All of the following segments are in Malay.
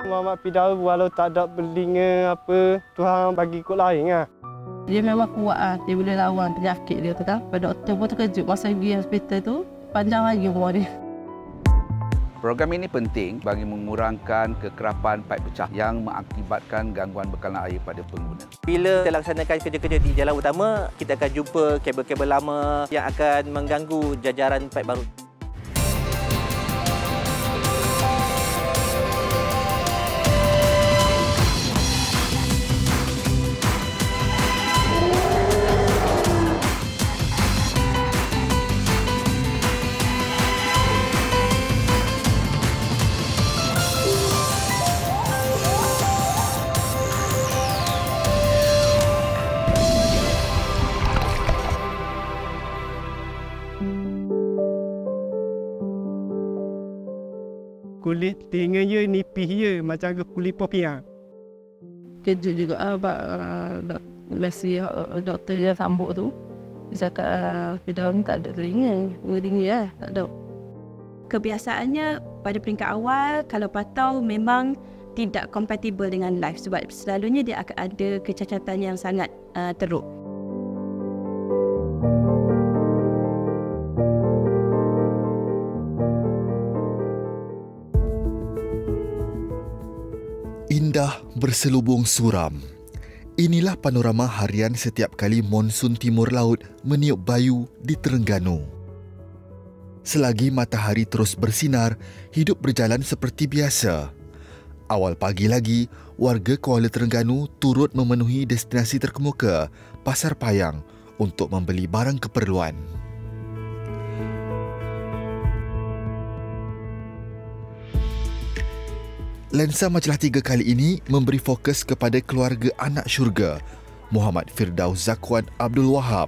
Muhammad Firdaus walau tak ada belinga apa, Tuhan bagi ikut lain lah. Dia memang kuat lah. Dia boleh lawan penyakit dia tu kan. Doktor pun terkejut masa pergi hospital tu, panjang lagi umur dia. Program ini penting bagi mengurangkan kekerapan paip pecah yang mengakibatkan gangguan bekalan air pada pengguna. Bila kita laksanakan kerja-kerja di jalan utama, kita akan jumpa kabel-kabel lama yang akan mengganggu jajaran paip baru. Kulit telinga dia nipis je macam kulit popiah. Kejut juga abang Messi doktor dia sambut tu. Dia cakap Firdaus ni tak ada telinga. Telinga lah, tak ada. Kebiasaannya pada peringkat awal kalau patau memang tidak kompatibel dengan life sebab selalunya dia akan ada kecacatan yang sangat teruk. Indah berselubung suram. Inilah panorama harian setiap kali monsun timur laut meniup bayu di Terengganu. Selagi matahari terus bersinar, hidup berjalan seperti biasa. Awal pagi lagi, warga Kuala Terengganu turut memenuhi destinasi terkemuka, Pasar Payang, untuk membeli barang keperluan. Lensa Majalah 3 kali ini memberi fokus kepada keluarga anak syurga, Muhammad Firdaus Zakwan Abdul Wahab.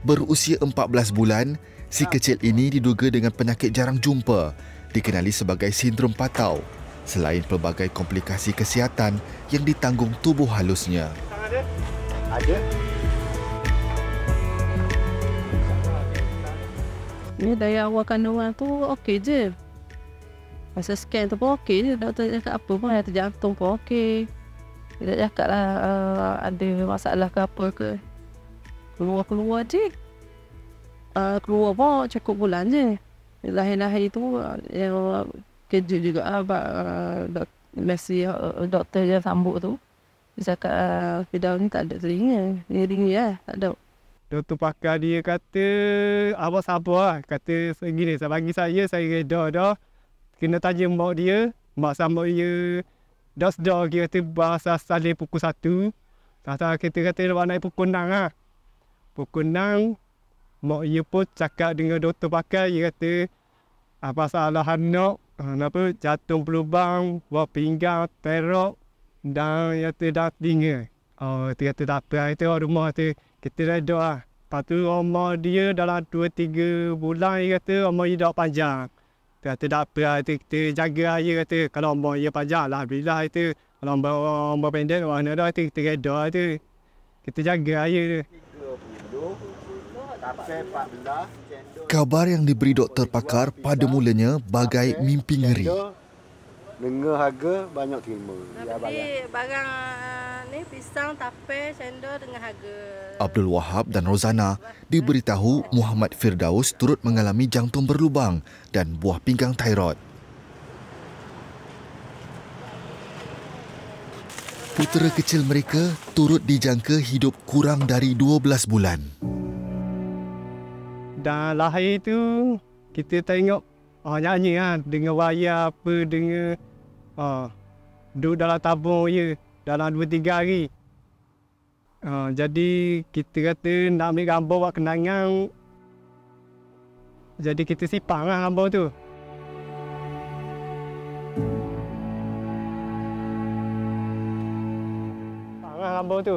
Berusia 14 bulan, si kecil ini diduga dengan penyakit jarang jumpa, dikenali sebagai sindrom patau, selain pelbagai komplikasi kesihatan yang ditanggung tubuh halusnya. Ada. Ni dari awal kandungan tu okey je. Masa scan tu pun okey je. Doktor cakap apa pun, yang terjantung pun okey. Dia tak cakap lah ada masalah ke apa ke. Keluar-keluar je. Keluar pun cukup bulan je. Lahir-lahir tu yang kejut juga abang Messi doktor dia sambut tu. Dia cakap Firdaus ni tak ada telinga. Telinga lah, tak ada. Doktor pakar dia kata, abang sabar lah. Kata segini, bagi saya reda dah. Kena tanya mak dia. Mak sama dia dah sedar kata bahasa salih pukul 1. Kita kata nak naik pukul 6 lah. Pukul 6, mak dia pun cakap dengan doktor pakar. Dia kata, apa salah anak, jantung berlubang, buah pinggang, terok dan dah telinga. Dia kata tak apa, itu rumah tu kita reda lah. Lepas tu umur dia dalam 2-3 bulan, dia kata umur dia dah panjang. Dia kata tak apa, kita jaga dia kata. Kalau umur dia panjang, alhamdulillah itu. Kalau umur pendek, mana dah kita reda tu. Kita jaga dia. Kabar yang diberi doktor pakar pada mulanya bagai mimpi ngeri. Dengar harga banyak terima. Tapi barang ni pisang, tape, cendol dengan harga. Abdul Wahab dan Rozana diberitahu Muhammad Firdaus turut mengalami jantung berlubang dan buah pinggang thyroid. Putera kecil mereka turut dijangka hidup kurang dari 12 bulan. Dan lahir tu kita tengok nyanyi lah dengan wayar apa dengan duduk dalam tabung je dalam 2-3 hari. Jadi kita kata nak ambil gambar buat kenangan. Jadi kita simpan lah gambar tu. Simpan lah gambar tu.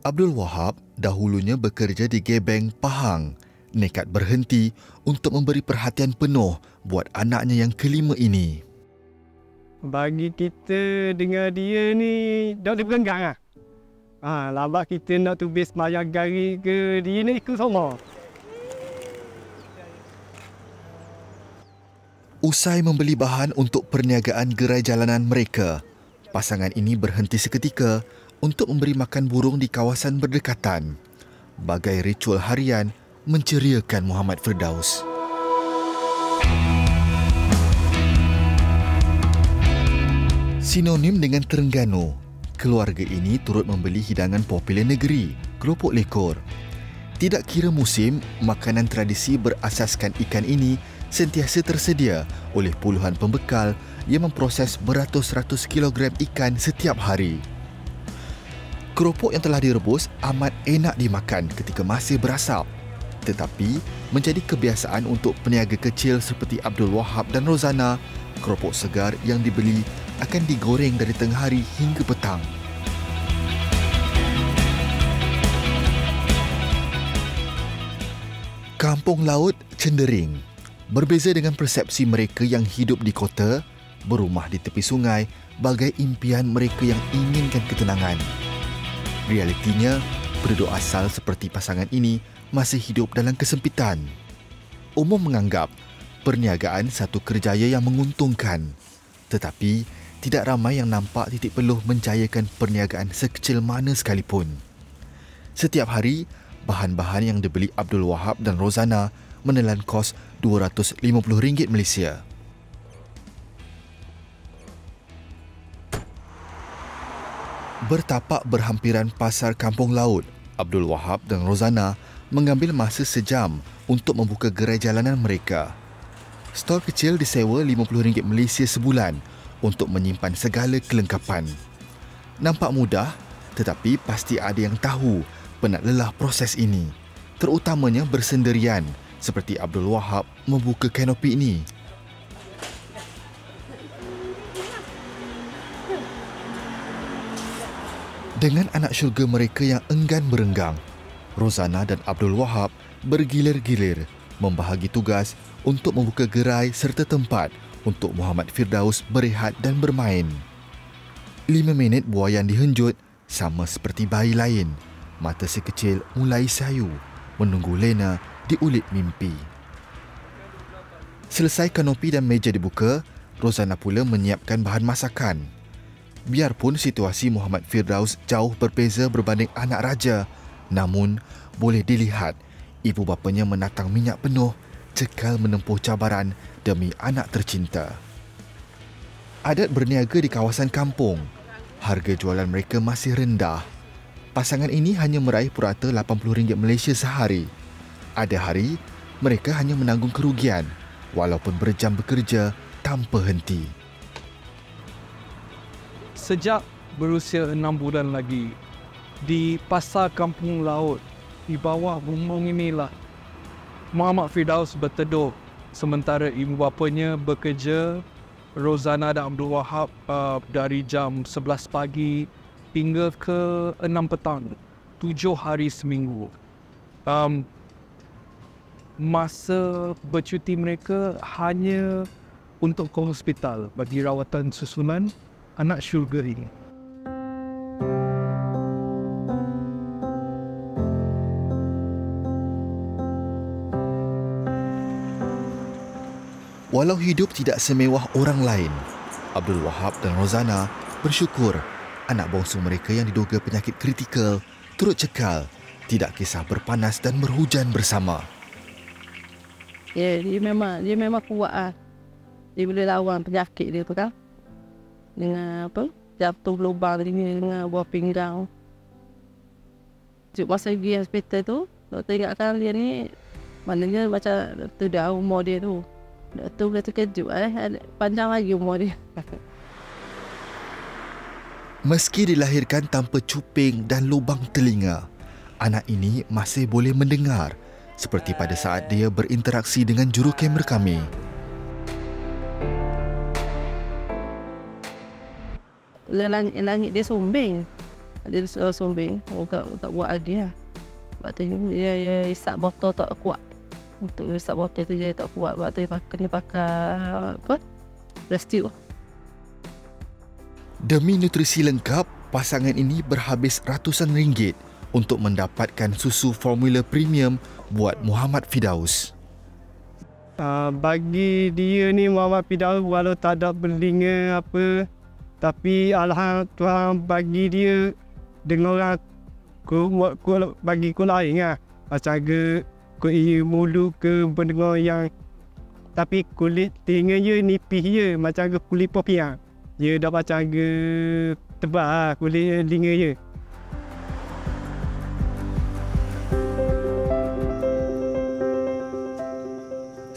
Abdul Wahab dahulunya bekerja di Gebeng, Pahang, nekat berhenti untuk memberi perhatian penuh buat anaknya yang kelima ini. Bagi kita dengan dia ni dah berenggang lah. Lambat kita nak tulis mayang gari ke dia ni ikut semua. Usai membeli bahan untuk perniagaan gerai jalanan mereka, pasangan ini berhenti seketika untuk memberi makan burung di kawasan berdekatan. Bagai ritual harian menceriakan Muhammad Firdaus. Sinonim dengan Terengganu, keluarga ini turut membeli hidangan popular negeri, keropok lekor. Tidak kira musim, makanan tradisi berasaskan ikan ini sentiasa tersedia oleh puluhan pembekal yang memproses beratus-ratus kilogram ikan setiap hari. Keropok yang telah direbus amat enak dimakan ketika masih berasap, tetapi menjadi kebiasaan untuk peniaga kecil seperti Abdul Wahab dan Rozana. Keropok segar yang dibeli akan digoreng dari tengah hari hingga petang. Kampung laut Cendering berbeza dengan persepsi mereka yang hidup di kota, berumah di tepi sungai bagai impian mereka yang inginkan ketenangan. Realitinya, penduduk asal seperti pasangan ini masih hidup dalam kesempitan. Umum menganggap perniagaan satu kerjaya yang menguntungkan, tetapi tidak ramai yang nampak titik peluh menjayakan perniagaan sekecil mana sekalipun. Setiap hari, bahan-bahan yang dibeli Abdul Wahab dan Rozana menelan kos RM250 Malaysia. Bertapak berhampiran pasar kampung laut, Abdul Wahab dan Rozana mengambil masa sejam untuk membuka gerai jalanan mereka. Stol kecil disewa RM50 Malaysia sebulan untuk menyimpan segala kelengkapan. Nampak mudah, tetapi pasti ada yang tahu penat lelah proses ini, terutamanya bersendirian seperti Abdul Wahab membuka kanopi ini. Dengan anak syurga mereka yang enggan berenggang, Rozana dan Abdul Wahab bergilir-gilir membahagi tugas untuk membuka gerai serta tempat untuk Muhammad Firdaus berehat dan bermain. 5 minit buaian dihenjut, sama seperti bayi lain, mata si kecil mulai sayu menunggu Lena diulit mimpi. Selesai kanopi dan meja dibuka, Rozana pula menyiapkan bahan masakan. Biarpun situasi Muhammad Firdaus jauh berbeza berbanding anak raja, namun boleh dilihat ibu bapanya menatang minyak penuh, cekal menempuh cabaran demi anak tercinta. Adat berniaga di kawasan kampung, harga jualan mereka masih rendah. Pasangan ini hanya meraih purata RM80 Malaysia sehari. Ada hari, mereka hanya menanggung kerugian walaupun berjam bekerja tanpa henti. Sejak berusia 6 bulan lagi, di pasar kampung laut, di bawah bumbung inilah, Muhammad Firdaus berteduh sementara ibu bapanya bekerja. Rozana dan Abdul Wahab dari jam 11 pagi hingga ke 6 petang, 7 hari seminggu. Masa bercuti mereka hanya untuk ke hospital bagi rawatan susunan anak syurga ini. Walau hidup tidak semewah orang lain, Abdul Wahab dan Rozana bersyukur anak bongsu mereka yang diduga penyakit kritikal turut cekal, tidak kisah berpanas dan berhujan bersama. Ya, dia memang kuat ah. Dia boleh lawan penyakit dia tu kan. Dengan apa? Jatuh lubang dengan buah pinggang. Masa pergi hospital tu, doktor ingatkan dia ni maknanya macam tu dah umur dia tu. Doktor kata terkejut panjang lagi umur dia. Meski dilahirkan tanpa cuping dan lubang telinga, anak ini masih boleh mendengar seperti pada saat dia berinteraksi dengan jurukamera kami. Langit dia sombeng. Dia sombeng. Tak buat lagi lah. Sebab tu dia isap botol tak kuat. Untuk isap botol tu dia tak kuat. Sebab tu dia pakai apa? Plastik. Demi nutrisi lengkap, pasangan ini berhabis ratusan ringgit untuk mendapatkan susu formula premium buat Muhammad Firdaus. Bagi dia ni Muhammad Firdaus walau tak ada berlinga apa, tapi alhamdulillah Tuhan bagi dia dengan orang bagi ku lain lah. Macam ke mulut ke pendengar yang, tapi kulit telinga je nipis je macam ke kulit popiah. Dia dah macam ke tebal lah kulit telinga je.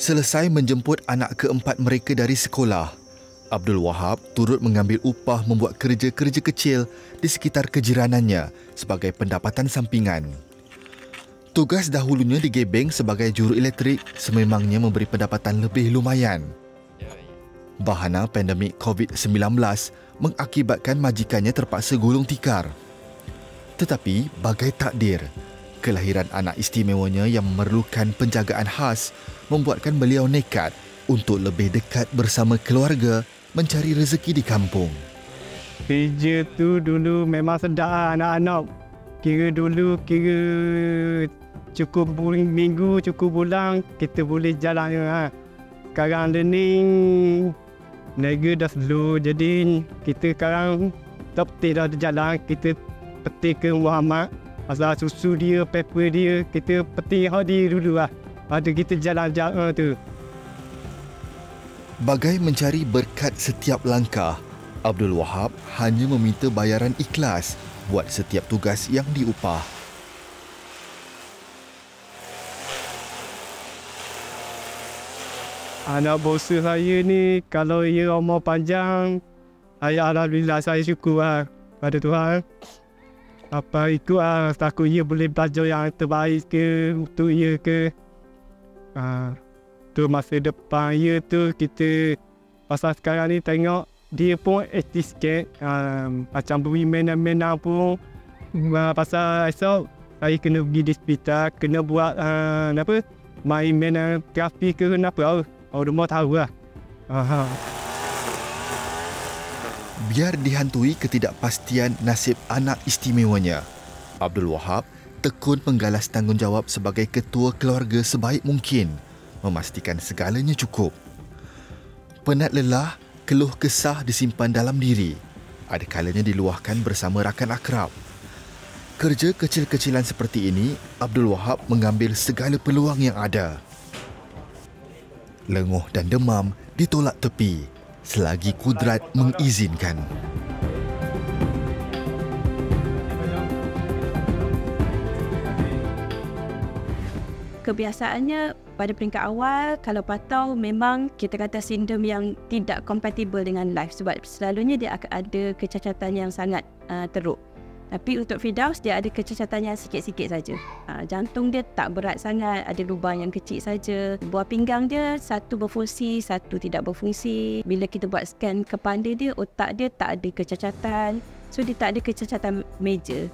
Selesai menjemput anak keempat mereka dari sekolah, Abdul Wahab turut mengambil upah membuat kerja-kerja kecil di sekitar kejiranannya sebagai pendapatan sampingan. Tugas dahulunya di Gebeng sebagai juru elektrik sememangnya memberi pendapatan lebih lumayan. Bahana pandemik COVID-19 mengakibatkan majikannya terpaksa gulung tikar. Tetapi bagai takdir, kelahiran anak istimewanya yang memerlukan penjagaan khas membuatkan beliau nekat untuk lebih dekat bersama keluarga mencari rezeki di kampung. Kerja tu dulu memang sedap anak-anak. Kira cukup minggu, cukup bulan kita boleh jalan. Sekarang learning niaga dah slow, jadi kita sekarang tak petik dah jalan. Kita petik ke Muhammad, pasal susu dia, paper dia, kita petik dia dulu lah. Ada kita jalan-jalan tu. Bagai mencari berkat setiap langkah, Abdul Wahab hanya meminta bayaran ikhlas buat setiap tugas yang diupah. Anak bosa saya ni, kalau ia umur panjang, alhamdulillah saya syukur lah pada Tuhan. Apa itu takut ia boleh belajar yang terbaik ke untuk ia ke. Tu masa depan ia tu kita, pasal sekarang ni tengok dia pun aktif sikit, macam beri mainan-mainan pun. Pasal esok saya kena pergi di hospital, kena buat main mainan grafik ke kenapa. Orang rumah tahu lah. Biar dihantui ketidakpastian nasib anak istimewanya, Abdul Wahab tekun menggalas tanggungjawab sebagai ketua keluarga sebaik mungkin, memastikan segalanya cukup. Penat lelah, keluh kesah disimpan dalam diri. Ada kalanya diluahkan bersama rakan akrab. Kerja kecil-kecilan seperti ini, Abdul Wahab mengambil segala peluang yang ada. Lenguh dan demam ditolak tepi selagi kudrat mengizinkan. Kebiasaannya pada peringkat awal, kalau patau memang kita kata sindrom yang tidak kompatibel dengan life, sebab selalunya dia akan ada kecacatan yang sangat teruk. Tapi untuk Firdaus dia ada kecacatan yang sikit-sikit saja. Jantung dia tak berat sangat, ada lubang yang kecil saja. Buah pinggang dia satu berfungsi, satu tidak berfungsi. Bila kita buat scan kepala dia, otak dia tak ada kecacatan. So dia tak ada kecacatan major.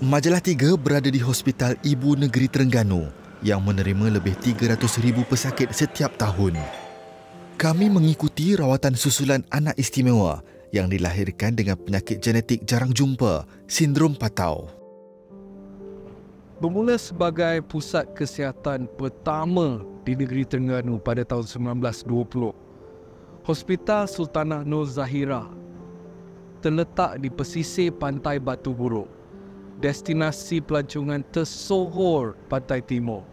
Majalah 3 berada di Hospital Ibu Negeri Terengganu yang menerima lebih 300,000 pesakit setiap tahun. Kami mengikuti rawatan susulan anak istimewa yang dilahirkan dengan penyakit genetik jarang jumpa, sindrom patau. Bermula sebagai pusat kesihatan pertama di negeri Terengganu pada tahun 1920, Hospital Sultanah Nur Zahirah terletak di pesisir pantai Batu Buruk, destinasi pelancongan tersohor Pantai Timur.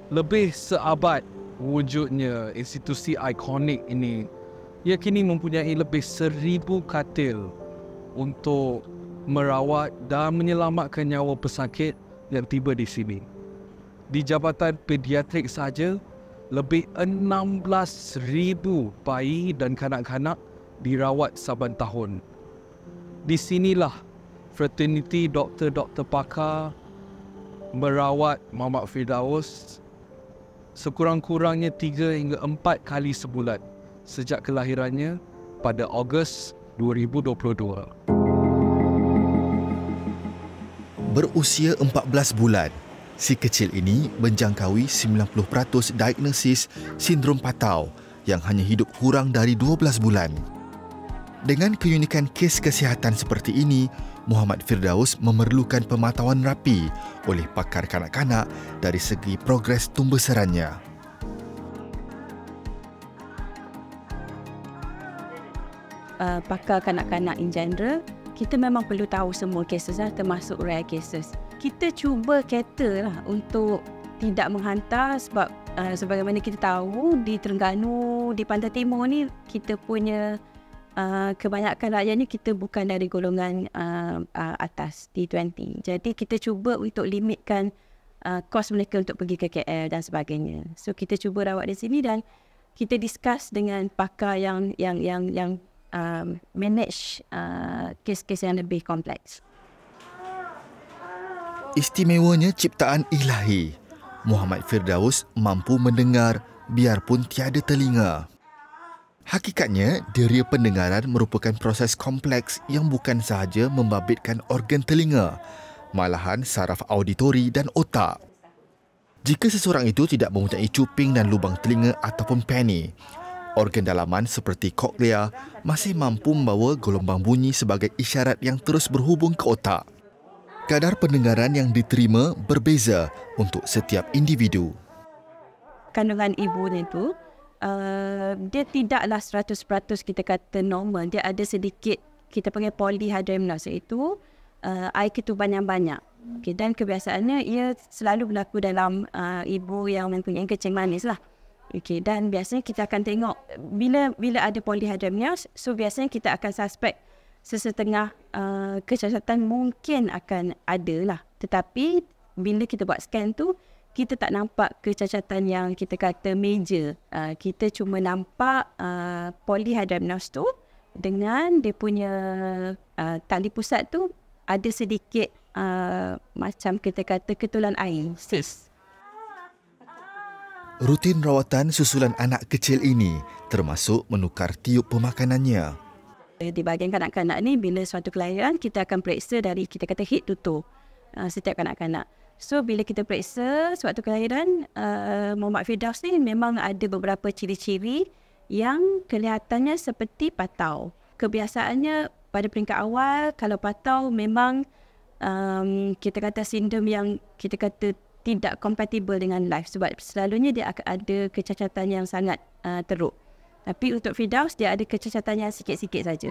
Lebih seabad wujudnya institusi ikonik ini, ia kini mempunyai lebih 1,000 katil untuk merawat dan menyelamatkan nyawa pesakit yang tiba di sini. Di Jabatan Pediatrik saja, lebih 16,000 bayi dan kanak-kanak dirawat saban tahun. Di sinilah fraterniti doktor-doktor pakar merawat Muhammad Firdaus sekurang-kurangnya 3 hingga 4 kali sebulan sejak kelahirannya pada Ogos 2022. Berusia 14 bulan, si kecil ini menjangkaui 90% diagnosis sindrom patau yang hanya hidup kurang dari 12 bulan. Dengan keunikan kes kesihatan seperti ini, Muhammad Firdaus memerlukan pemantauan rapi oleh pakar kanak-kanak dari segi progres tumbesarannya. Pakar kanak-kanak in general, kita memang perlu tahu semua cases lah, termasuk rare cases. Kita cuba cater lah untuk tidak menghantar sebab sebagaimana kita tahu di Terengganu, di Pantai Timur ni, kita punya kebanyakan rakyatnya kita bukan dari golongan atas T20. Jadi kita cuba untuk limitkan kos mereka untuk pergi ke KL dan sebagainya. So kita cuba rawat di sini dan kita discuss dengan pakar yang manage kes-kes yang lebih kompleks. Istimewanya ciptaan ilahi, Muhammad Firdaus mampu mendengar biarpun tiada telinga. Hakikatnya, deria pendengaran merupakan proses kompleks yang bukan sahaja membabitkan organ telinga, malahan saraf auditori dan otak. Jika seseorang itu tidak mempunyai cuping dan lubang telinga ataupun penny, organ dalaman seperti koklea masih mampu membawa gelombang bunyi sebagai isyarat yang terus berhubung ke otak. Kadar pendengaran yang diterima berbeza untuk setiap individu. Kandungan ibu ni tu, dia tidaklah 100% kita kata normal. Dia ada sedikit, kita panggil polyhydramnios, iaitu air ketuban yang banyak. Okay, dan kebiasaannya ia selalu berlaku dalam ibu yang mempunyai kencing manis lah. Okay, dan biasanya kita akan tengok bila ada polyhydramnios, so biasanya kita akan suspek sesetengah kecacatan mungkin akan ada lah. Tetapi bila kita buat scan tu, kita tak nampak kecacatan yang kita kata major. Kita cuma nampak polyhydramnios tu dengan dia punya tali pusat tu ada sedikit macam kita kata ketulan air, cyst. Rutin rawatan susulan anak kecil ini termasuk menukar tiup pemakanannya. Di bahagian kanak-kanak ni, bila suatu kelahiran, kita akan periksa dari kita kata head to toe setiap kanak-kanak. So, bila kita periksa suatu kelahiran, Muhammad Firdaus ni memang ada beberapa ciri-ciri yang kelihatannya seperti patau. Kebiasaannya pada peringkat awal, kalau patau memang kita kata sindrom yang kita kata tidak kompatibel dengan life sebab selalunya dia akan ada kecacatan yang sangat teruk. Tapi untuk Firdaus, dia ada kecacatan yang sikit-sikit saja.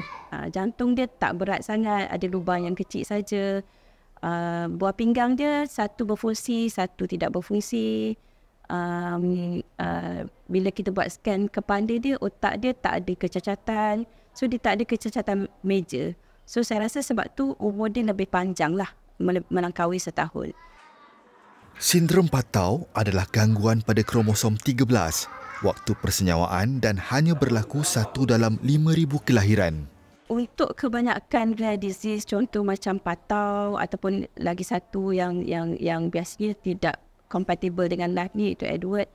Jantung dia tak berat sangat, ada lubang yang kecil saja. Buah pinggang dia satu berfungsi, satu tidak berfungsi. Bila kita buat scan kepala dia, otak dia tak ada kecacatan. So, dia tak ada kecacatan major. So, saya rasa sebab tu umur dia lebih panjang lah, melangkaui setahun. Sindrom patau adalah gangguan pada kromosom 13 waktu persenyawaan dan hanya berlaku 1 dalam 5,000 kelahiran. Untuk kebanyakan rare disease, contoh macam patau ataupun lagi satu yang biasanya tidak kompatibel dengan life ni, itu Edward,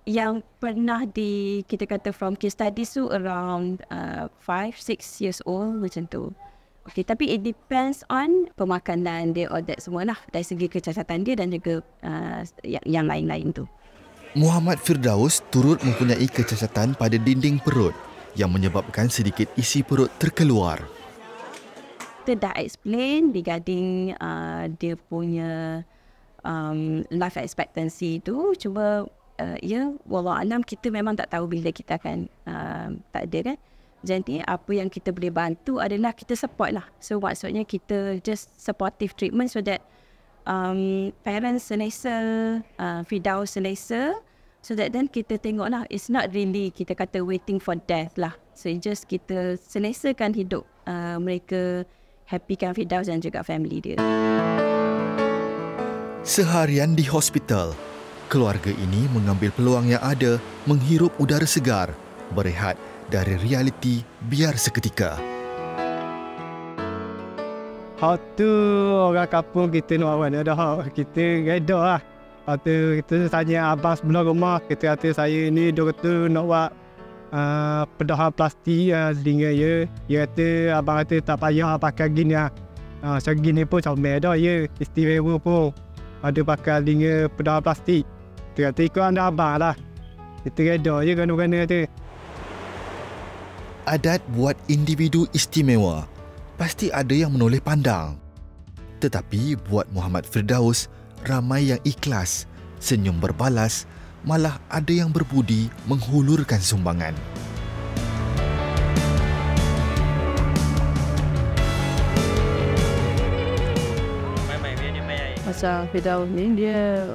yang pernah kita kata from case studies tu around 5-6 years old macam tu. Okay, tapi it depends on pemakanan dia, all that semua lah, dari segi kecacatan dia dan juga yang lain-lain tu. Muhammad Firdaus turut mempunyai kecacatan pada dinding perut yang menyebabkan sedikit isi perut terkeluar. Kita dah explain regarding dia punya life expectancy tu, cuma wallahualam kita memang tak tahu bila kita akan tak ada kan. Jadi apa yang kita boleh bantu adalah kita support lah. So maksudnya kita just supportive treatment so that parents selesa, Firdaus selesa, so that then kita tengok lah, it's not really kita kata waiting for death lah. So just kita selesakan hidup mereka, happykan Firdaus dan juga family dia. Seharian di hospital, keluarga ini mengambil peluang yang ada menghirup udara segar, berehat dari realiti biar seketika. Hak tu orang kampung kita nak awal dah hak kita reda lah. Hak tu kita tanya abang sebelah rumah, kita kata saya ni doktor nak buat pedahan plastik dengan ya. Dia kata abang kata tak payah pakai gini lah. Macam gini pun comel dah ya. Istimewa pun ada pakai dengan pedahan plastik. Kita kata ikut anda abang lah. Kita reda je gana-gana tu. Adat buat individu istimewa, pasti ada yang menoleh pandang. Tetapi buat Muhammad Firdaus, ramai yang ikhlas, senyum berbalas, malah ada yang berbudi menghulurkan sumbangan. Macam Firdaus ni dia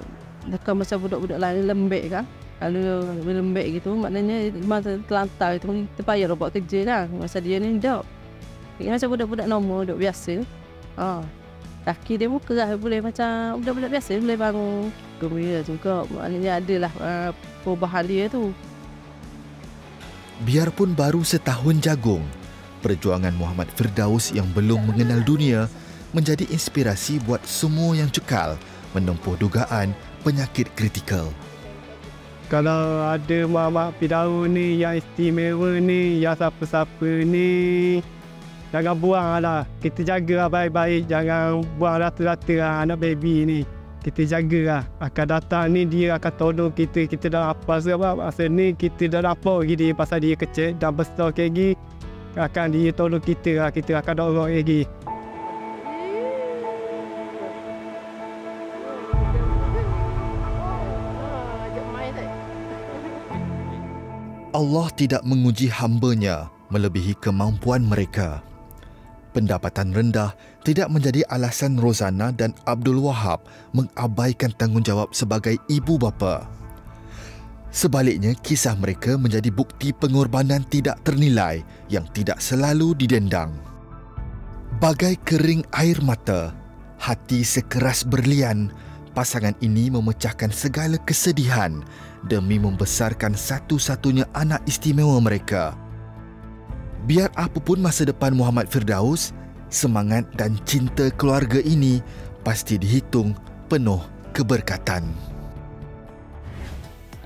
bukan macam budak-budak lain lembek kan. Kalau lembek gitu maknanya masa terlantar itu terpayah buat kerja lah. Masa dia ni tak. Dia macam budak-budak normal, budak biasa. Kaki dia pun keras, boleh macam budak-budak biasa, boleh bangun. Gembira juga, maknanya adalah perubahan dia tu. Biarpun baru setahun jagung, perjuangan Muhammad Firdaus yang belum mengenal dunia menjadi inspirasi buat semua yang cekal menempuh dugaan penyakit kritikal. Kalau ada Muhammad Firdaus ni yang istimewa ni, yang siapa-siapa ni, jangan buang lah. Kita jaga baik-baik, jangan buang rata-rata anak baby ni. Kita jagalah. Akan datang ni dia akan tolong kita. Kita dah apa sebab masa ni kita dah nampak lagi dia pasal dia kecil dan besar lagi. Akan dia tolong kita lah. Kita akan dorong lagi. Allah tidak menguji hamba-Nya melebihi kemampuan mereka. Pendapatan rendah tidak menjadi alasan Rozana dan Abdul Wahab mengabaikan tanggungjawab sebagai ibu bapa. Sebaliknya, kisah mereka menjadi bukti pengorbanan tidak ternilai yang tidak selalu didendang. Bagai kering air mata, hati sekeras berlian, pasangan ini memecahkan segala kesedihan demi membesarkan satu-satunya anak istimewa mereka. Biar apapun masa depan Muhammad Firdaus, semangat dan cinta keluarga ini pasti dihitung penuh keberkatan.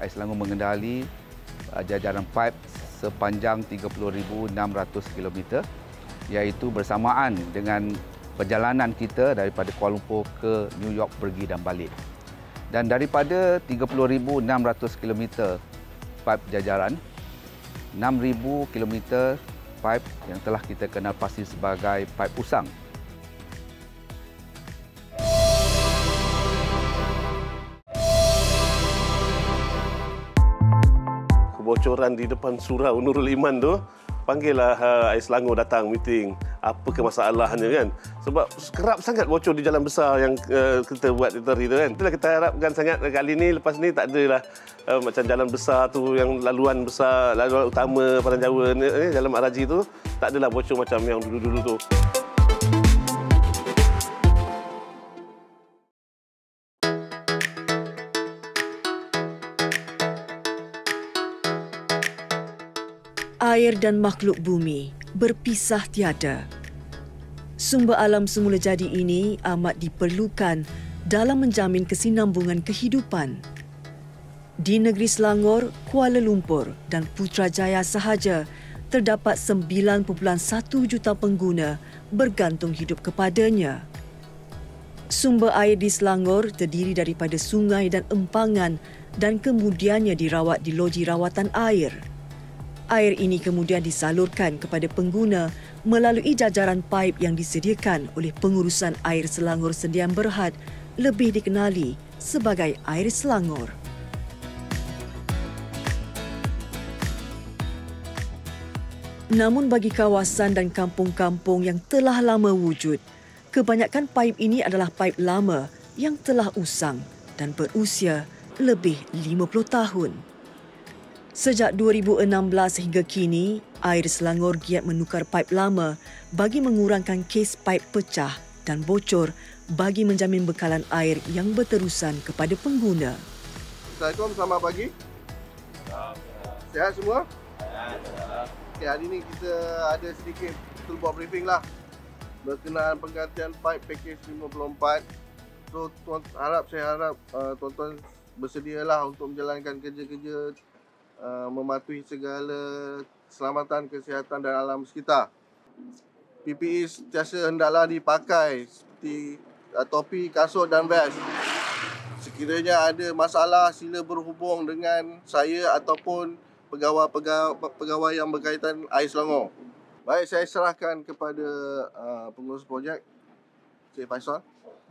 Air Selangor mengendali jajaran pipe sepanjang 30,600 km, iaitu bersamaan dengan perjalanan kita daripada Kuala Lumpur ke New York pergi dan balik. Dan daripada 30,600 km pipe jajaran, 6,000 km pipe yang telah kita kenal pasti sebagai pipe usang. Kebocoran di depan surau Nurul Iman tu, panggillah Air Selangor datang meeting. Apa ke masalahnya kan? Sebab kerap sangat bocor di jalan besar yang kita buat itu kan. Itulah kita harapkan sangat kali ni, lepas ni tak adalah macam jalan besar tu yang laluan besar, laluan utama Padang Jawa ni, jalan Mak Raji tu tak adalah bocor macam yang dulu-dulu tu. Air dan makhluk bumi berpisah tiada. Sumber alam semula jadi ini amat diperlukan dalam menjamin kesinambungan kehidupan. Di negeri Selangor, Kuala Lumpur dan Putrajaya sahaja terdapat 9.1 juta pengguna bergantung hidup kepadanya. Sumber air di Selangor terdiri daripada sungai dan empangan dan kemudiannya dirawat di loji rawatan air. Air ini kemudian disalurkan kepada pengguna melalui jajaran paip yang disediakan oleh Pengurusan Air Selangor Sdn Berhad, lebih dikenali sebagai Air Selangor. Namun bagi kawasan dan kampung-kampung yang telah lama wujud, kebanyakan paip ini adalah paip lama yang telah usang dan berusia lebih 50 tahun. Sejak 2016 hingga kini, Air Selangor giat menukar paip lama bagi mengurangkan kes paip pecah dan bocor bagi menjamin bekalan air yang berterusan kepada pengguna. Assalamualaikum, selamat pagi. Sihat semua? Okay, hari ini kita ada sedikit buat briefing lah berkenaan penggantian paip package 54. So, saya harap tuan-tuan bersedialah untuk menjalankan kerja-kerja mematuhi segala keselamatan, kesihatan dan alam sekitar. PPE sentiasa hendaklah dipakai seperti topi, kasut dan vest. Sekiranya ada masalah, sila berhubung dengan saya ataupun pegawai yang berkaitan air Selangor. Baik, saya serahkan kepada pengurus projek, Cik Faisal.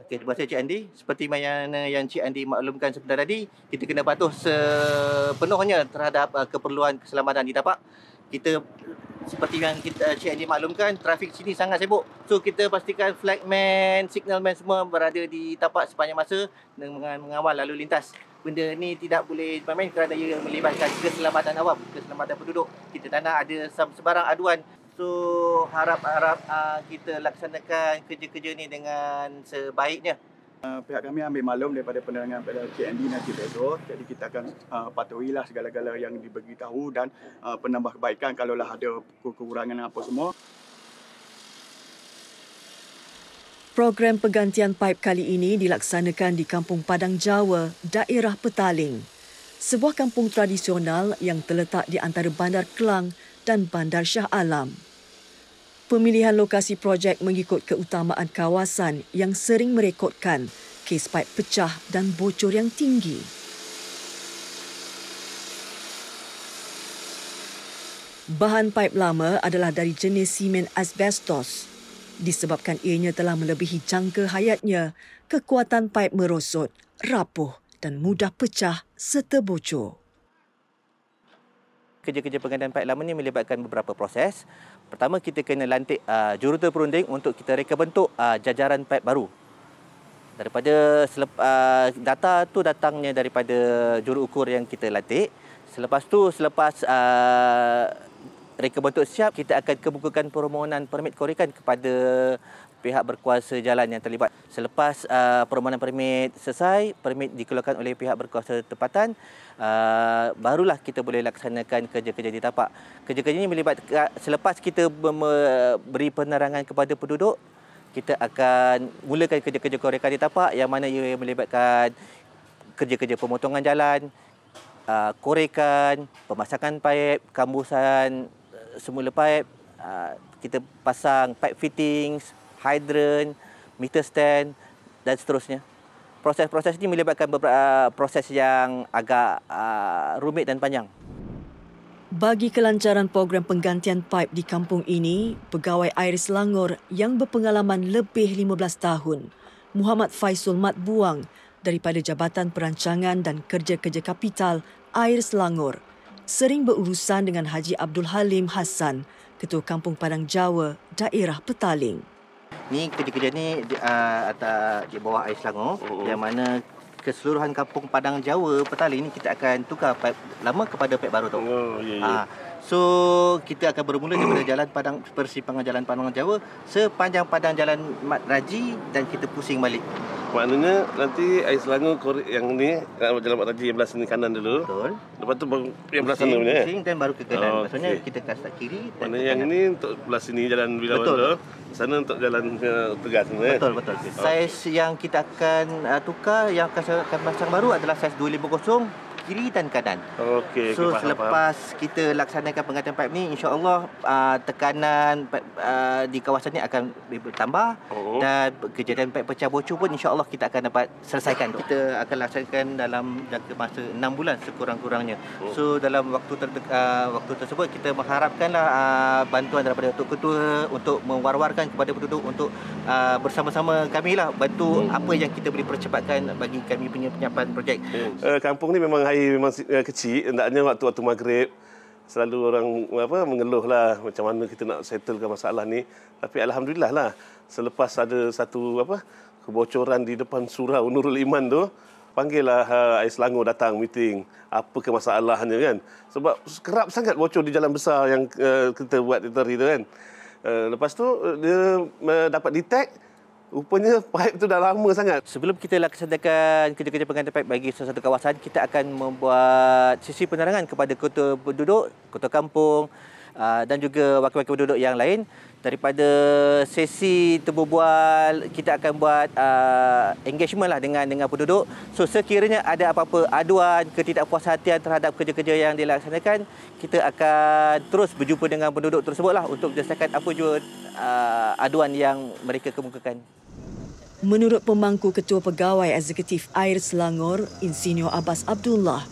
Okey, terima kasih Cik Andi. Seperti mana yang Cik Andi maklumkan sebentar tadi, kita kena patuh sepenuhnya terhadap keperluan keselamatan di tapak. Kita seperti yang Cik Andi maklumkan, trafik sini sangat sibuk. So kita pastikan flagman, signalman semua berada di tapak sepanjang masa dengan mengawal lalu lintas. Benda ni tidak boleh main-main kerana ia melibatkan keselamatan awam, keselamatan penduduk. Kita tak nak ada sebarang aduan. So harap kita laksanakan kerja-kerja ni dengan sebaiknya. Pihak kami ambil maklum daripada penerangan pada Cik Andy dan Cik Pedro. Jadi kita akan patuhilah segala-gala yang diberitahu dan penambah kebaikan kalaulah ada kekurangan apa semua. Program penggantian paip kali ini dilaksanakan di Kampung Padang Jawa, daerah Petaling. Sebuah kampung tradisional yang terletak di antara Bandar Kelang dan Bandar Shah Alam. Pemilihan lokasi projek mengikut keutamaan kawasan yang sering merekodkan kes paip pecah dan bocor yang tinggi. Bahan paip lama adalah dari jenis simen asbestos. Disebabkan ianya telah melebihi jangka hayatnya, kekuatan paip merosot, rapuh dan mudah pecah serta bocor. Kerja-kerja penggantian paip lama ni melibatkan beberapa proses. Pertama, kita kena lantik jurutera perunding untuk kita reka bentuk jajaran paip baru. Daripada data tu datangnya daripada juruukur yang kita lantik. Selepas reka bentuk siap, kita akan kemukakan permohonan permit korekan kepada pihak berkuasa jalan yang terlibat. Selepas permohonan permit selesai, permit dikeluarkan oleh pihak berkuasa tempatan, barulah kita boleh laksanakan kerja-kerja di tapak. Kerja-kerja ini melibatkan, selepas kita beri penerangan kepada penduduk, kita akan mulakan kerja-kerja korekan di tapak yang mana ia melibatkan kerja-kerja pemotongan jalan, korekan, pemasangan paip, kambusan semula paip, kita pasang pipe fittings, hydrant, meter stand dan seterusnya. Proses-proses ini melibatkan beberapa proses yang agak rumit dan panjang. Bagi kelancaran program penggantian paip di kampung ini, Pegawai Air Selangor yang berpengalaman lebih 15 tahun, Muhammad Faisul Mat Buang daripada Jabatan Perancangan dan Kerja-Kerja Kapital Air Selangor, sering berurusan dengan Haji Abdul Halim Hassan, Ketua Kampung Padang Jawa, daerah Petaling. Ni kerja-kerja ni di bawah Air Selangor, yang mana keseluruhan Kampung Padang Jawa Petaling ni kita akan tukar paip lama kepada paip baru tu. So kita akan bermula daripada jalan Padang, persimpangan Jalan Padang Jawa sepanjang Padang Jalan Mat Raji dan kita pusing balik. Maknanya nanti Air Selangor yang ni Jalan Mat Raji yang belah sini kanan dulu. Betul. Lepas tu baru yang belah sana punya. Pusing dan baru ke kanan. Maksudnya kita akan start kiri. Maknanya yang ini untuk belah sini Jalan Bilawan tu. Sana untuk jalan Tegas. Betul. Saiz yang kita akan tukar, yang akan pasang baru adalah saiz 250 kiri dan kanan. So selepas kita laksanakan penggantian paip ni, insya-Allah tekanan paip di kawasan ni akan bertambah dan kejadian paip pecah bocor pun insya-Allah kita akan dapat selesaikan. Kita akan laksanakan dalam jangka masa 6 bulan sekurang-kurangnya. So dalam waktu tersebut kita mengharapkanlah bantuan daripada Tok Ketua untuk mewar-warkan kepada penduduk untuk bersama-sama kamilah bantu apa yang kita boleh percepatkan bagi kami punya penyiapan projek. Kampung ni memang memang kecil, hendaknya waktu maghrib selalu orang mengeluh lah macam mana kita nak settlekan masalah ni. Tapi alhamdulillah lah, selepas ada satu kebocoran di depan surau Nurul Iman tu, panggillah Air Selangor datang meeting. Apa masalahnya kan? Sebab kerap sangat bocor di jalan besar yang kita buat itu kan. Lepas tu dia dapat detect, rupanya paip tu dah lama sangat. Sebelum kita laksanakan kerja-kerja penggantian paip bagi sesuatu kawasan, kita akan membuat sesi penerangan kepada ketua penduduk, ketua kampung dan juga wakil-wakil penduduk yang lain. Daripada sesi terbual, kita akan buat engagement lah dengan penduduk. So sekiranya ada apa-apa aduan, ketidakpuashatian terhadap kerja-kerja yang dilaksanakan, kita akan terus berjumpa dengan penduduk tersebutlah untuk berdasarkan apa jua aduan yang mereka kemukakan. Menurut pemangku Ketua Pegawai Eksekutif Air Selangor, Insinyur Abbas Abdullah,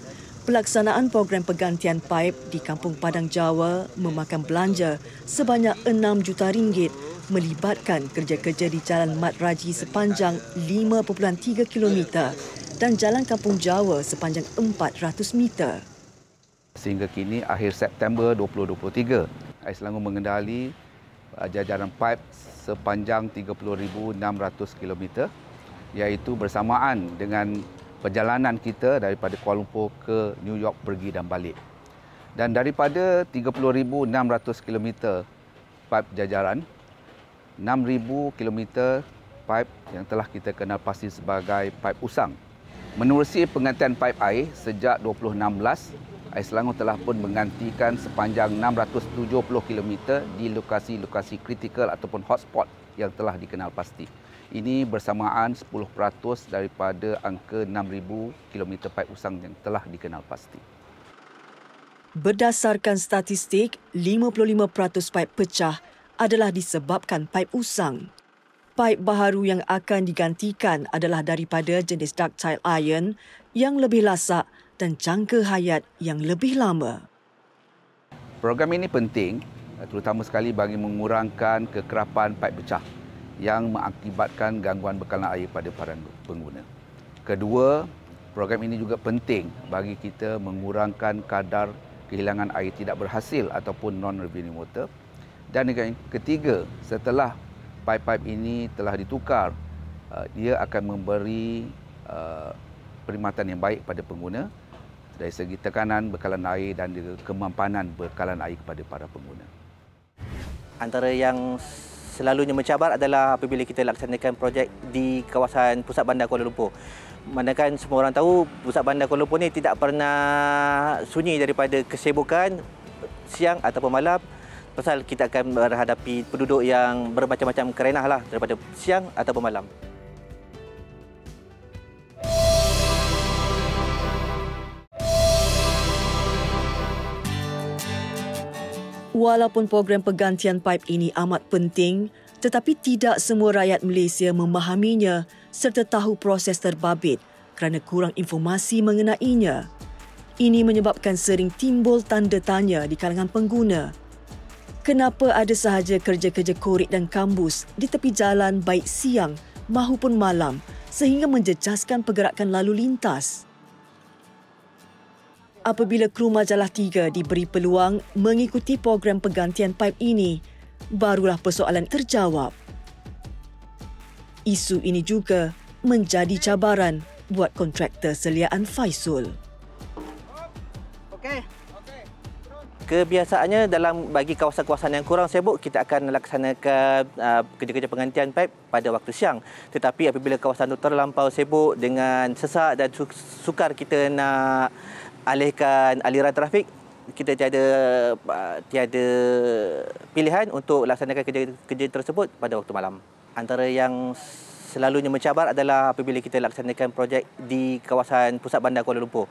Pelaksanaan program penggantian paip di Kampung Padang Jawa memakan belanja sebanyak RM6 juta melibatkan kerja-kerja di Jalan Mat Raji sepanjang 5.3 km dan Jalan Kampung Jawa sepanjang 400 meter. Sehingga kini akhir September 2023, Ais Selangor mengendali jajaran paip sepanjang 30,600 km, iaitu bersamaan dengan perjalanan kita daripada Kuala Lumpur ke New York pergi dan balik. Dan daripada 30,600 km paip jajaran, 6,000 km paip yang telah kita kenal pasti sebagai paip usang. Menerusi penggantian paip air sejak 2016, Ais Selangor telah pun menggantikan sepanjang 670 km di lokasi-lokasi kritikal ataupun hotspot yang telah dikenal pasti. Ini bersamaan 10% daripada angka 6,000 km paip usang yang telah dikenal pasti. Berdasarkan statistik, 55% paip pecah adalah disebabkan paip usang. Paip baharu yang akan digantikan adalah daripada jenis ductile iron yang lebih lasak dan jangka hayat yang lebih lama. Program ini penting terutama sekali bagi mengurangkan kekerapan paip pecah yang mengakibatkan gangguan bekalan air pada para pengguna. Kedua, program ini juga penting bagi kita mengurangkan kadar kehilangan air tidak berhasil ataupun non-revenue water. Dan yang ketiga, setelah paip-paip ini telah ditukar, dia akan memberi perkhidmatan yang baik pada pengguna dari segi tekanan bekalan air dan juga kemampanan bekalan air kepada para pengguna. Antara yang selalunya mencabar adalah apabila kita laksanakan projek di kawasan pusat bandar Kuala Lumpur. Manakala semua orang tahu pusat bandar Kuala Lumpur ni tidak pernah sunyi daripada kesibukan siang ataupun malam, pasal kita akan menghadapi penduduk yang bermacam-macam kerenah lah daripada siang ataupun malam. Walaupun program penggantian paip ini amat penting, tetapi tidak semua rakyat Malaysia memahaminya serta tahu proses terbabit kerana kurang informasi mengenainya. Ini menyebabkan sering timbul tanda tanya di kalangan pengguna. Kenapa ada sahaja kerja-kerja korek dan kambus di tepi jalan baik siang mahupun malam sehingga menjejaskan pergerakan lalu lintas? Apabila kru Majalah 3 diberi peluang mengikuti program penggantian paip ini, barulah persoalan terjawab. Isu ini juga menjadi cabaran buat kontraktor seliaan Faisul. Kebiasaannya dalam bagi kawasan-kawasan yang kurang sibuk, kita akan melaksanakan kerja-kerja penggantian paip pada waktu siang. Tetapi apabila kawasan itu terlampau sibuk dengan sesak dan sukar kita nak alihkan aliran trafik, kita tiada pilihan untuk laksanakan kerja tersebut pada waktu malam. Antara yang selalunya mencabar adalah apabila kita laksanakan projek di kawasan pusat bandar Kuala Lumpur.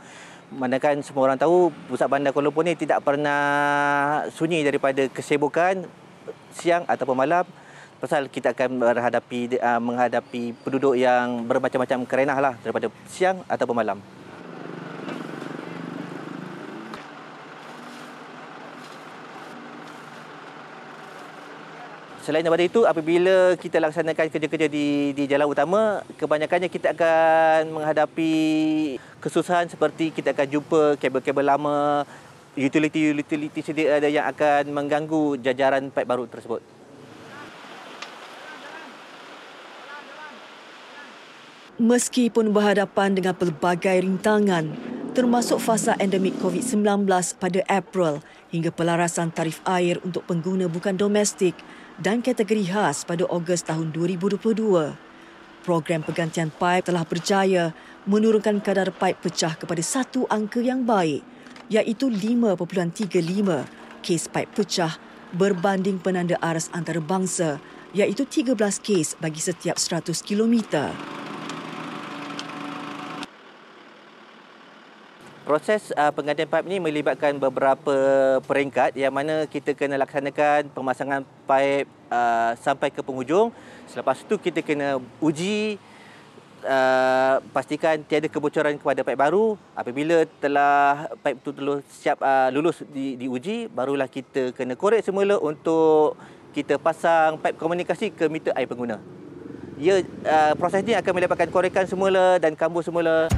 Manakala semua orang tahu pusat bandar Kuala Lumpur ni tidak pernah sunyi daripada kesibukan siang ataupun malam, pasal kita akan menghadapi penduduk yang bermacam-macam kerenah lah daripada siang ataupun malam. Selain daripada itu, apabila kita laksanakan kerja-kerja di jalan utama, kebanyakannya kita akan menghadapi kesusahan seperti kita akan jumpa kabel-kabel lama, utility sedia ada yang akan mengganggu jajaran paip baru tersebut. Meskipun berhadapan dengan pelbagai rintangan, termasuk fasa endemik COVID-19 pada April hingga pelarasan tarif air untuk pengguna bukan domestik dan kategori khas pada Ogos tahun 2022. Program penggantian paip telah berjaya menurunkan kadar paip pecah kepada satu angka yang baik, iaitu 5.35 kes paip pecah berbanding penanda aras antarabangsa, iaitu 13 kes bagi setiap 100 kilometer. Proses penggantian paip ini melibatkan beberapa peringkat yang mana kita kena laksanakan pemasangan paip sampai ke penghujung. Selepas itu kita kena uji pastikan tiada kebocoran kepada paip baru. Apabila telah paip itu telah siap lulus diuji, barulah kita kena korek semula untuk kita pasang paip komunikasi ke meter air pengguna. Proses ini akan melibatkan korekan semula dan kambur semula.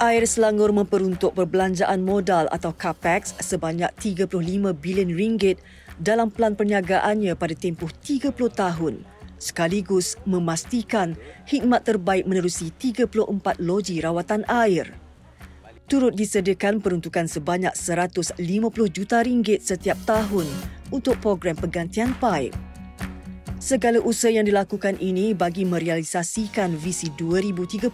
Air Selangor memperuntuk perbelanjaan modal atau CAPEX sebanyak 35 bilion ringgit dalam pelan perniagaannya pada tempoh 30 tahun, sekaligus memastikan khidmat terbaik menerusi 34 loji rawatan air. Turut disediakan peruntukan sebanyak 150 juta ringgit setiap tahun untuk program penggantian paip. Segala usaha yang dilakukan ini bagi merealisasikan visi 2030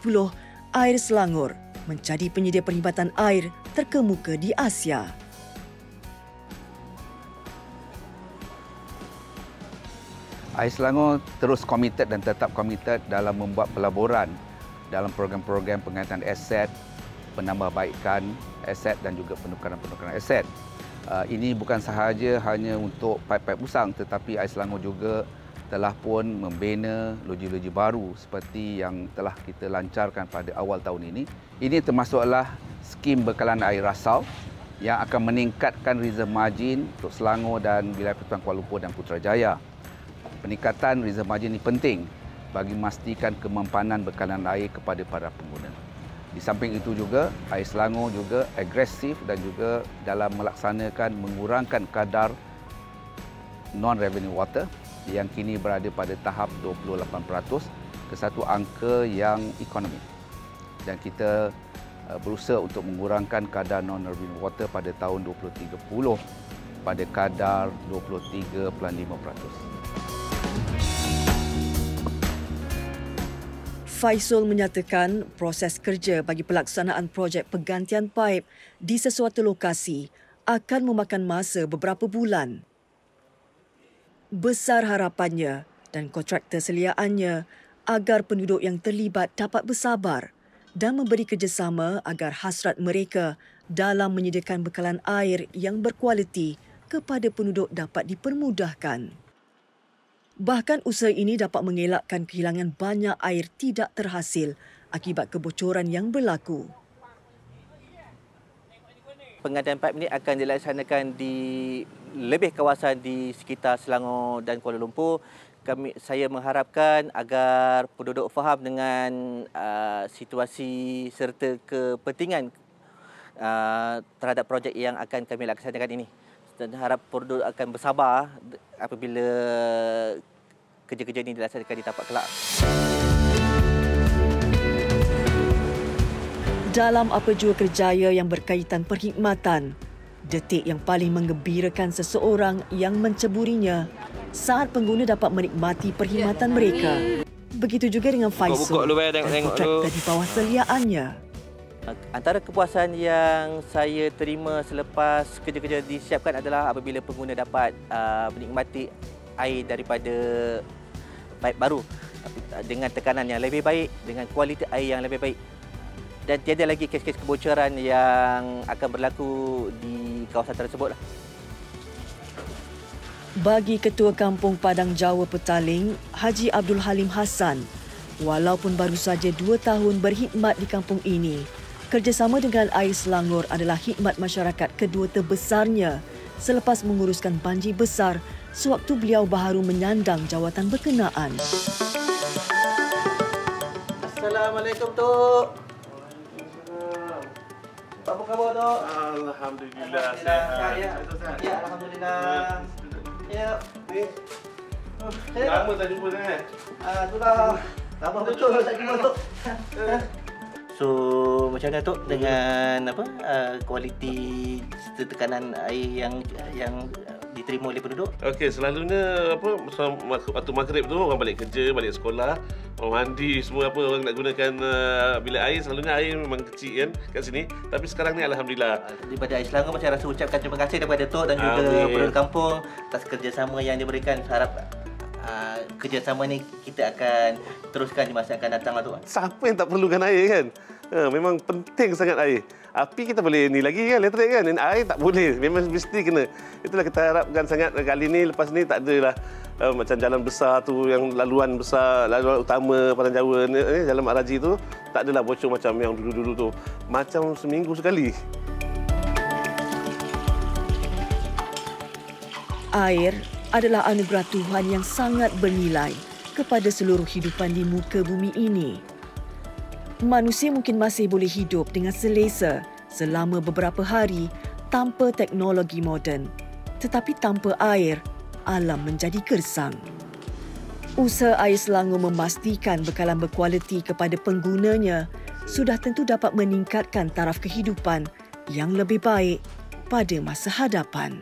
Air Selangor menjadi penyedia perkhidmatan air terkemuka di Asia. Air Selangor terus komited dan tetap komited dalam membuat pelaburan dalam program-program penggantian aset, penambahbaikan aset dan juga penukaran-penukaran aset. Ini bukan sahaja hanya untuk paip-paip usang, tetapi Air Selangor juga telah pun membina loji-loji baru seperti yang telah kita lancarkan pada awal tahun ini. Ini termasuklah skim bekalan air Rasau yang akan meningkatkan reserve margin untuk Selangor dan wilayah Pertuan Kuala Lumpur dan Putrajaya. Peningkatan reserve margin ini penting bagi memastikan kemampanan bekalan air kepada para pengguna. Di samping itu juga, Air Selangor juga agresif dan juga dalam melaksanakan mengurangkan kadar non-revenue water yang kini berada pada tahap 28% ke satu angka yang ekonomi. Dan kita berusaha untuk mengurangkan kadar non-revenue water pada tahun 2030 pada kadar 23.5%. Faisal menyatakan proses kerja bagi pelaksanaan projek penggantian paip di sesuatu lokasi akan memakan masa beberapa bulan. Besar harapannya dan kontraktor seliaannya agar penduduk yang terlibat dapat bersabar dan memberi kerjasama agar hasrat mereka dalam menyediakan bekalan air yang berkualiti kepada penduduk dapat dipermudahkan. Bahkan usaha ini dapat mengelakkan kehilangan banyak air tidak terhasil akibat kebocoran yang berlaku. Penggantian paip ini akan dilaksanakan di lebih kawasan di sekitar Selangor dan Kuala Lumpur. Saya mengharapkan agar penduduk faham dengan situasi serta kepentingan terhadap projek yang akan kami laksanakan ini. Dan harap penduduk akan bersabar apabila kerja-kerja ini dilaksanakan di tapak kelak. Dalam apa jua kerjaya yang berkaitan perkhidmatan, detik yang paling menggembirakan seseorang yang menceburinya saat pengguna dapat menikmati perkhidmatan mereka. Begitu juga dengan Faisal dan kontraktor di bawah seliaannya. Antara kepuasan yang saya terima selepas kerja-kerja disiapkan adalah apabila pengguna dapat menikmati air daripada paip baru dengan tekanan yang lebih baik, dengan kualiti air yang lebih baik. Dan tiada lagi kes-kes kebocoran yang akan berlaku di kawasan tersebut. Bagi Ketua Kampung Padang Jawa Petaling, Haji Abdul Halim Hassan, walaupun baru saja 2 tahun berkhidmat di kampung ini, kerjasama dengan Air Selangor adalah khidmat masyarakat kedua terbesarnya selepas menguruskan banjir besar sewaktu beliau baru menyandang jawatan berkenaan. Assalamualaikum, Tok. Apa khabar, Tok? Alhamdulillah. Sihat. Ya, alhamdulillah. Ya. Lama tak jumpa kan? Itulah. Lama betul tak jumpa, Tok. So, macam mana, Tok, dengan kualiti tekanan air yang diterima oleh penduduk? Okey, selalunya waktu maghrib tu orang balik kerja, balik sekolah, orang mandi, semua orang nak gunakan bilik air. Selalunya air memang kecil kan kat sini. Tapi sekarang ni alhamdulillah. Daripada Air Selangor, saya rasa ucapkan terima kasih kepada Tok dan juga penduduk kampung atas kerjasama yang diberikan. Harap kerjasama ni kita akan teruskan di masa akan datang lah, Tok. Siapa yang tak perlukan air kan? Memang penting sangat air. Api kita boleh ni lagi kan, elektrik kan. Air tak boleh, memang mesti kena. Itulah kita harapkan sangat kali ni, lepas ni tak adalah macam jalan besar tu, yang laluan besar, laluan utama Padang Jawa ni, Jalan Mak Raji tu, tak adalah bocor macam yang dulu-dulu tu. Macam seminggu sekali. Air adalah anugerah Tuhan yang sangat bernilai kepada seluruh hidupan di muka bumi ini. Manusia mungkin masih boleh hidup dengan selesa selama beberapa hari tanpa teknologi moden. Tetapi tanpa air, alam menjadi gersang. Usaha Air Selangor memastikan bekalan berkualiti kepada penggunanya sudah tentu dapat meningkatkan taraf kehidupan yang lebih baik pada masa hadapan.